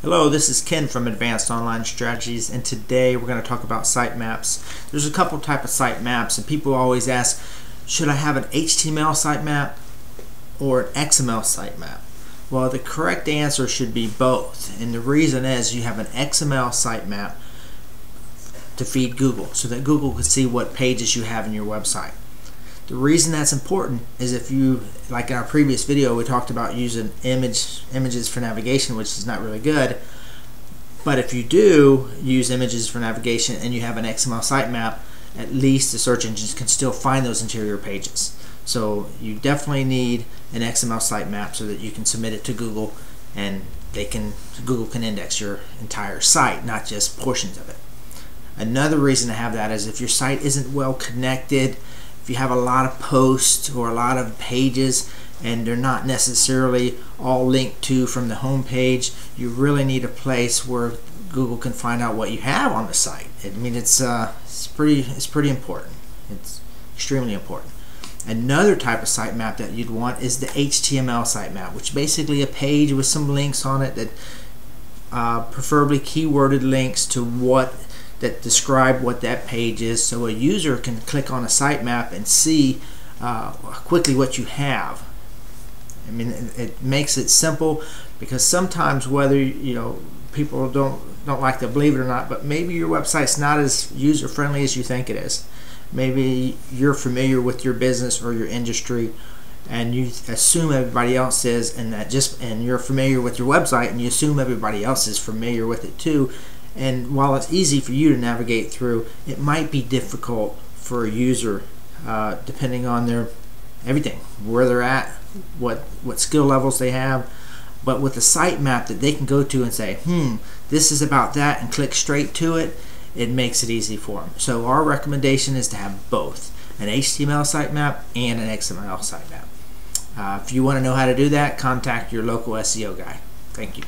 Hello, this is Ken from Advanced Online Strategies, and today we're going to talk about sitemaps. There's a couple type of sitemaps, and people always ask, should I have an HTML sitemap or an XML sitemap? Well, the correct answer should be both, and the reason is you have an XML sitemap to feed Google, so that Google can see what pages you have in your website. The reason that's important is if you, like in our previous video, we talked about using images for navigation, which is not really good. But if you do use images for navigation and you have an XML sitemap, at least the search engines can still find those interior pages. So you definitely need an XML sitemap so that you can submit it to Google and Google can index your entire site, not just portions of it. Another reason to have that is if your site isn't well connected, if you have a lot of posts or a lot of pages and they're not necessarily all linked to from the home page, you really need a place where Google can find out what you have on the site. I mean, it's pretty important. It's extremely important. Another type of sitemap that you'd want is the HTML sitemap, which is basically a page with some links on it that preferably keyworded links to that describe what that page is, so a user can click on a sitemap and see quickly what you have. I mean, it makes it simple, because sometimes, whether people don't like to believe it or not, but maybe your website's not as user friendly as you think it is. Maybe you're familiar with your business or your industry and you assume everybody else is, and you're familiar with your website and you assume everybody else is familiar with it too. And while it's easy for you to navigate through, it might be difficult for a user, depending on their everything, where they're at, what skill levels they have. But with a sitemap that they can go to and say, this is about that, and click straight to it, it makes it easy for them. So our recommendation is to have both an HTML sitemap and an XML sitemap. If you want to know how to do that, contact your local SEO guy. Thank you.